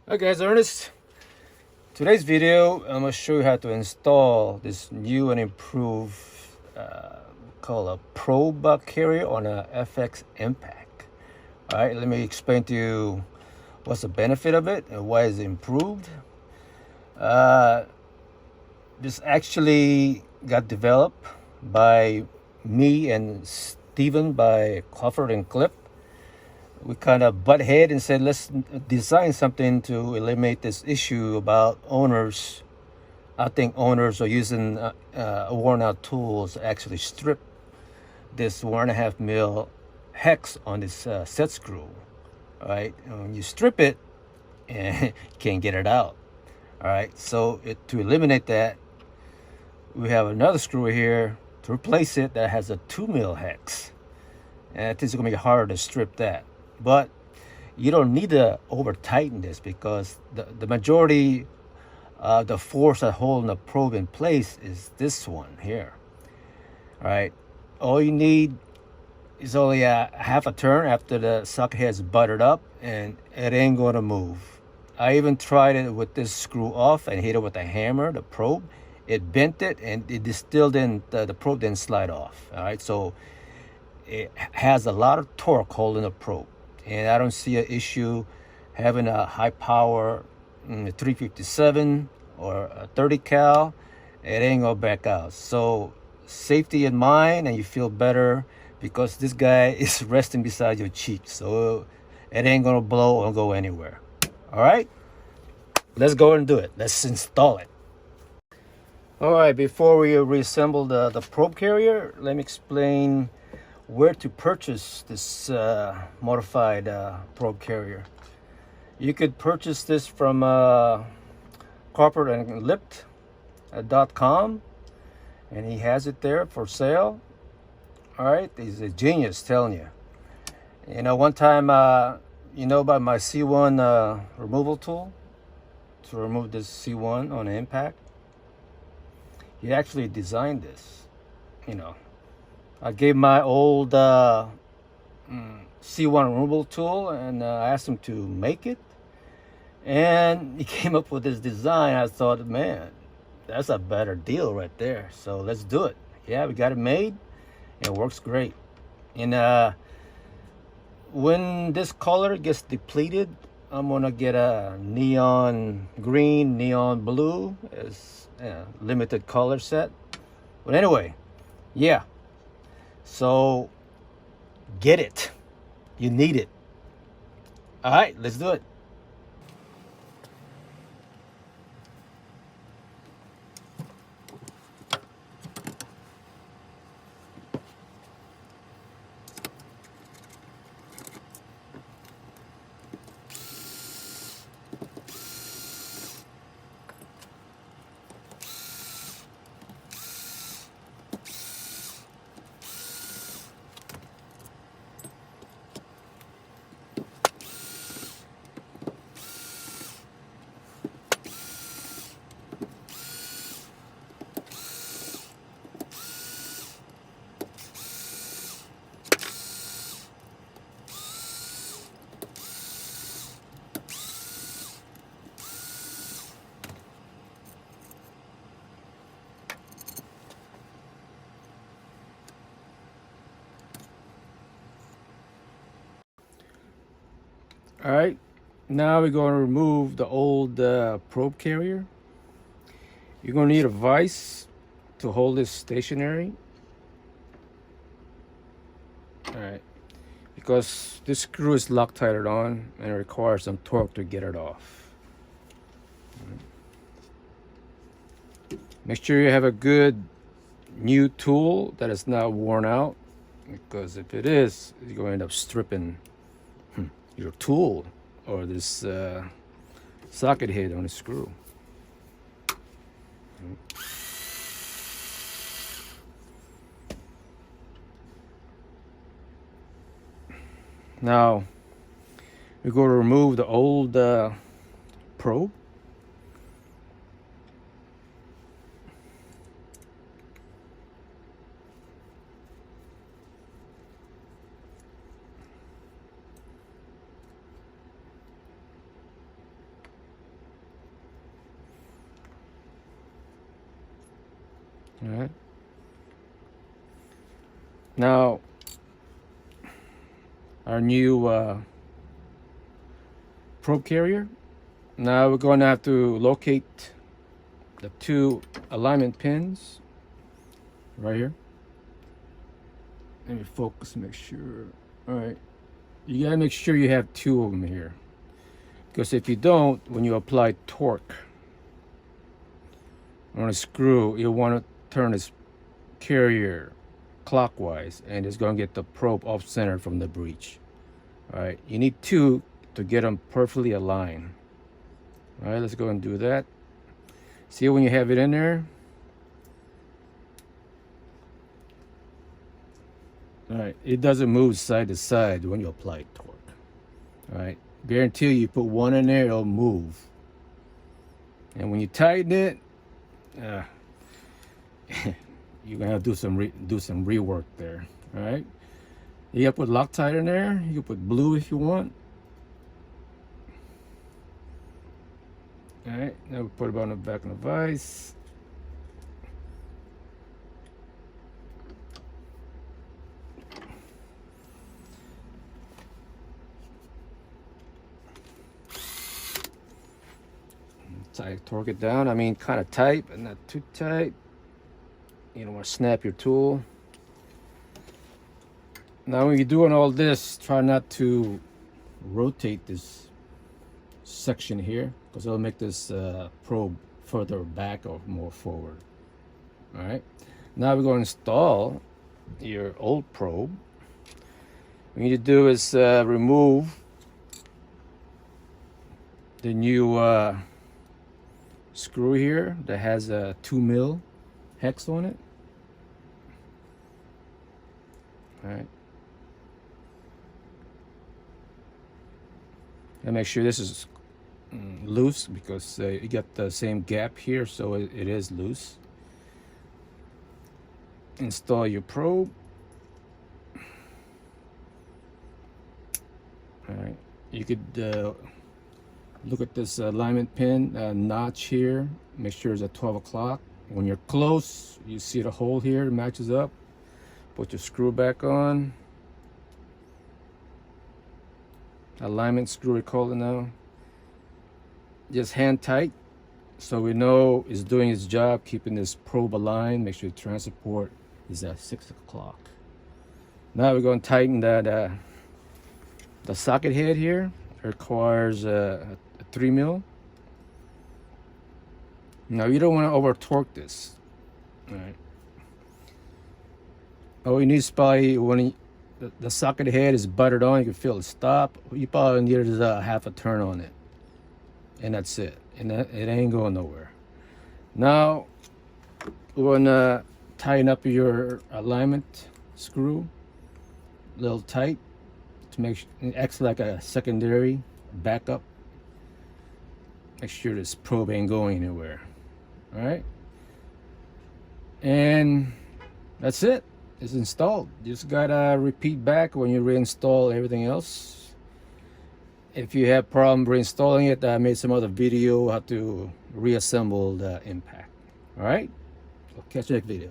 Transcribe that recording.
Hi guys, Ernest. Today's video, I'm going to show you how to install this new and improved called a probe carrier on a FX Impact. All right, let me explain to you what's the benefit of it and why it's improved. This actually got developed by me and Steven by Crawford and Clip. We kind of butt head and said, let's design something to eliminate this issue about owners. I think owners are using worn out tools to actually strip this 1.5 mil hex on this set screw. All right, and when you strip it, you can't get it out. All right, so to eliminate that, we have another screw here to replace it that has a 2 mil hex. And I think it's gonna be harder to strip that. But you don't need to over tighten this because the majority of the force that holding the probe in place is this one here. All right, all you need is only a half a turn after the socket head's buttered up and it ain't gonna move. I even tried it with this screw off and hit it with a hammer, the probe. It bent it and it still didn't, the probe didn't slide off. All right, so it has a lot of torque holding the probe. And I don't see an issue having a high power 357 or a 30 cal. It ain't gonna back out. So safety in mind, and you feel better because this guy is resting beside your cheek. So it ain't gonna blow or go anywhere. All right, let's go and do it. Let's install it. All right, before we reassemble the probe carrier, let me explain where to purchase this modified probe carrier. You could purchase this from corporateandlipped.com, and he has it there for sale. All right, he's a genius, telling you. You know, one time, you know about my C1 removal tool to remove this C1 on an impact. He actually designed this, you know. I gave my old C1 removal tool and I asked him to make it. And he came up with this design. I thought, man, that's a better deal right there. So let's do it. Yeah, we got it made. It works great. And when this color gets depleted, I'm gonna get a neon green, neon blue as a limited color set. But anyway, yeah. So get it. You need it. All right, let's do it. All right, now we're going to remove the old probe carrier. You're going to need a vise to hold this stationary. All right, because this screw is Loctited on and it requires some torque to get it off. Make sure you have a good new tool that is not worn out, because if it is, you're going to end up stripping your tool or this socket head on the screw. Now we're going to remove the old probe. All right. Now, our new probe carrier. Now we're going to have to locate the two alignment pins right here. Let me focus, make sure. All right. You gotta make sure you have two of them here, because if you don't, when you apply torque on a screw, you'll want to turn this carrier clockwise, and it's going to get the probe off center from the breech. All right, you need two to get them perfectly aligned. All right, let's go and do that. See, when you have it in there, all right, it doesn't move side to side when you apply torque. All right, guarantee you put one in there, it'll move. And when you tighten it, you're gonna have to do some rework there. All right, you gotta put Loctite in there. You can put blue if you want. All right, now we put it on the back of the vise. Torque it down. I mean, kind of tight, but not too tight. You don't want to snap your tool. Now, when you're doing all this, try not to rotate this section here, because it'll make this probe further back or more forward. All right. Now we're going to install your old probe. What you need to do is remove the new screw here that has a 2 mil hex on it. All right. And make sure this is loose, because you got the same gap here, so it is loose. Install your probe. All right. You could look at this alignment pin notch here. Make sure it's at 12 o'clock. When you're close, you see the hole here, it matches up. Put your screw back on. Alignment screw, we call it now. Just hand tight, so we know it's doing its job, keeping this probe aligned. Make sure the transport is at 6 o'clock. Now we're going to tighten that the socket head here. It requires a 3 mil. Now you don't want to over torque this. All right. All you need is probably, when the socket head is buttered on, you can feel it stop. You probably need half a turn on it, and that's it. And it ain't going nowhere. Now we're gonna tighten up your alignment screw a little tight to make sure it acts like a secondary backup. Make sure this probe ain't going anywhere. All right, and that's it. It's installed. You just gotta repeat back when you reinstall everything else. If you have problem reinstalling it, I made some other video how to reassemble the impact. All right, I'll catch you next video.